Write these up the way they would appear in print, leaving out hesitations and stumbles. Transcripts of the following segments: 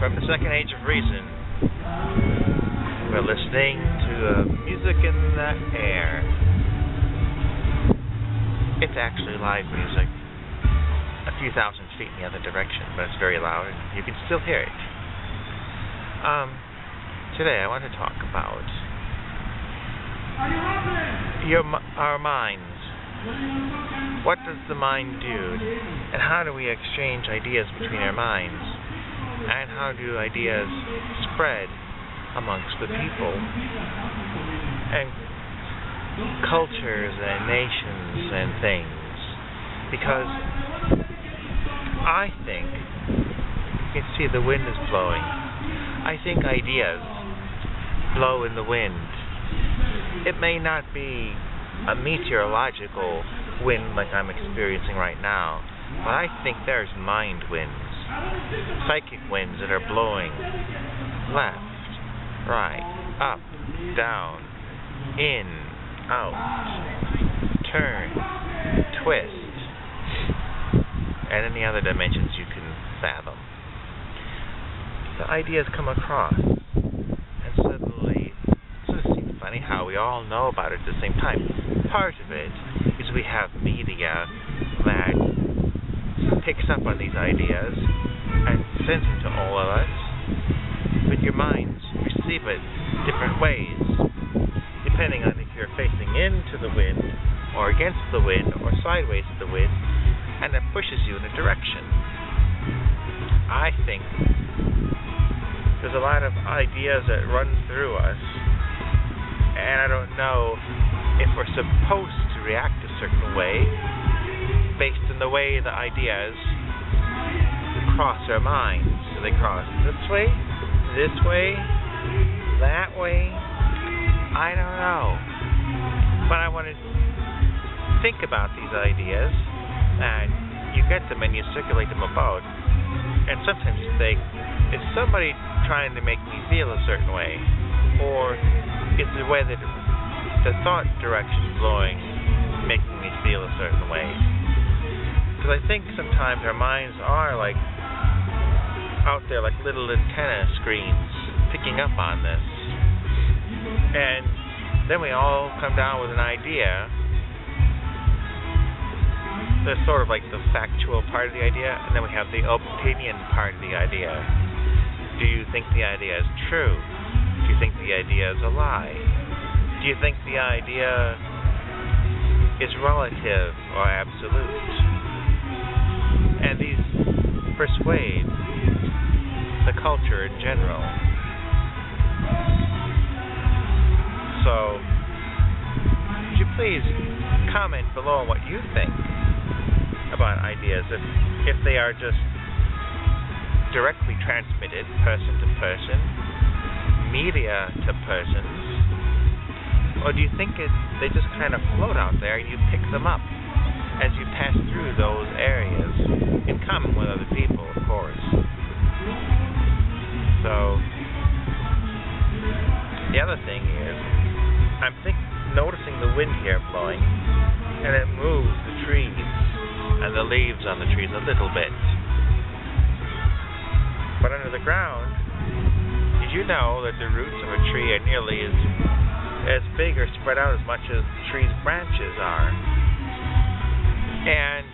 from the Second Age of Reason. We're listening to music in the air. It's actually live music, a few thousand feet in the other direction, but it's very loud and you can still hear it. Today I want to talk about our minds. What does the mind do, and how do we exchange ideas between our minds, and how do ideas spread amongst the people and cultures and nations and things? Because I think you can see the wind is blowing. I think ideas blow in the wind. It may not be a meteorological wind like I'm experiencing right now, but I think there's mind winds, psychic winds that are blowing left, right, up, down, in, out, turn, twist, and any other dimensions you can fathom. The ideas come across, and suddenly it sort of seems funny how we all know about it at the same time. Part of it is we have media that picks up on these ideas and sends it to all of us, but your minds receive it different ways, depending on if you're facing into the wind, or against the wind, or sideways to the wind, and it pushes you in a direction. I think there's a lot of ideas that run through us, and I don't know if we're supposed to react a certain way based on the way the ideas cross our minds. Do they cross this way, that way? I don't know. But I want to think about these ideas, and you get them and you circulate them about, and sometimes you think, is somebody trying to make me feel a certain way? Or is the way that the thought direction blowing making me feel a certain way? Because I think sometimes our minds are like out there like little antenna screens picking up on this. And then we all come down with an idea. There's sort of like the factual part of the idea, and then we have the opinion part of the idea. Do you think the idea is true? Do you think the idea is a lie? Do you think the idea is relative or absolute? And these persuade the culture in general. So, would you please comment below on what you think about ideas, if they are just directly transmitted person to person, media to persons, or do you think they just kind of float out there and you pick them up as you pass through those areas, in common with other people, of course? So, the other thing is, I'm noticing the wind here blowing, and it moves the trees and the leaves on the trees a little bit. But under the ground, did you know that the roots of a tree are nearly as big or spread out as much as the tree's branches are? And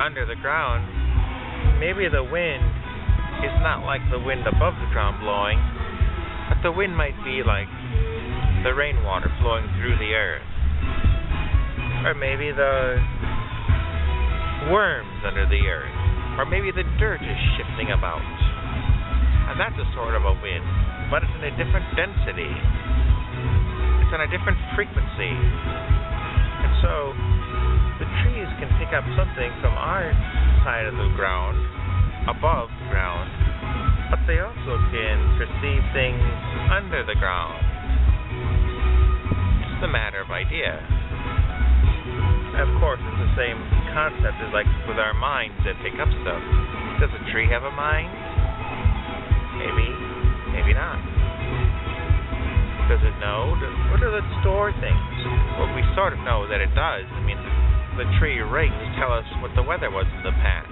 under the ground, maybe the wind is not like the wind above the ground blowing, but the wind might be like the rainwater flowing through the earth. Or maybe the worms under the earth. Or maybe the dirt is shifting about. And that's a sort of a wind, but it's in a different density. It's on a different frequency. And so, the trees can pick up something from our side of the ground, above the ground, but they also can perceive things under the ground. It's just a matter of idea. Of course, it's the same concept as like with our minds that pick up stuff. Does a tree have a mind? Maybe, maybe not. Does it know? Or does it store things? Well, we sort of know that it does. I mean, the tree rings tell us what the weather was in the past.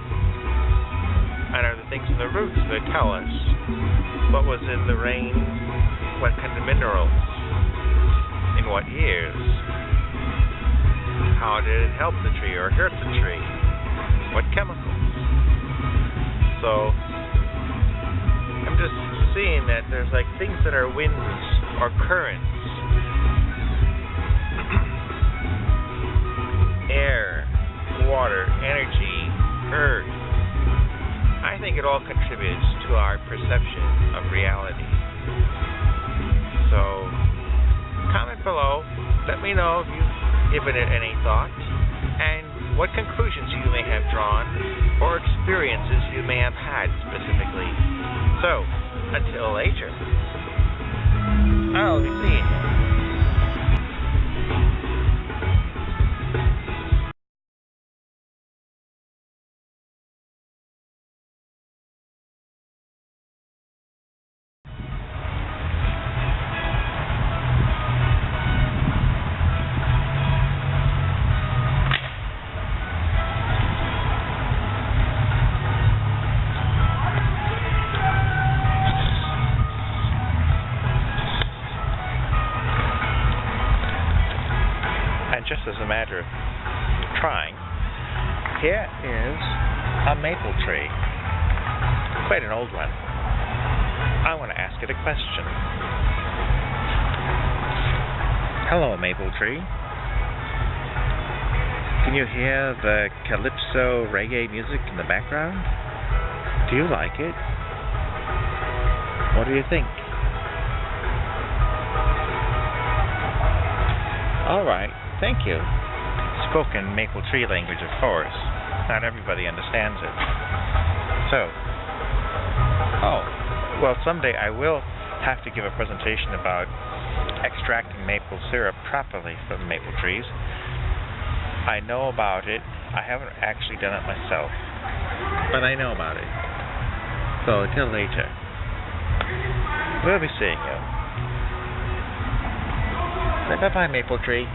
And are the things in the roots that tell us what was in the rain, what kind of minerals, in what years, how did it help the tree or hurt the tree, what chemicals. So I'm just seeing that there's like things that are winds or currents, air, water, energy, earth. I think it all contributes to our perception of reality. So comment below, let me know if you've given it any thought and what conclusions you may have drawn or experiences you may have had specifically. So, until later, I'll be seeing you. Just as a matter of trying, here is a maple tree, quite an old one. I want to ask it a question. Hello, maple tree. Can you hear the calypso reggae music in the background? Do you like it? What do you think? All right. Thank you. Spoken maple tree language, of course. Not everybody understands it. So, well, someday I will have to give a presentation about extracting maple syrup properly from maple trees. I know about it. I haven't actually done it myself, but I know about it. So, until later, we'll be seeing you. Say bye-bye, maple tree.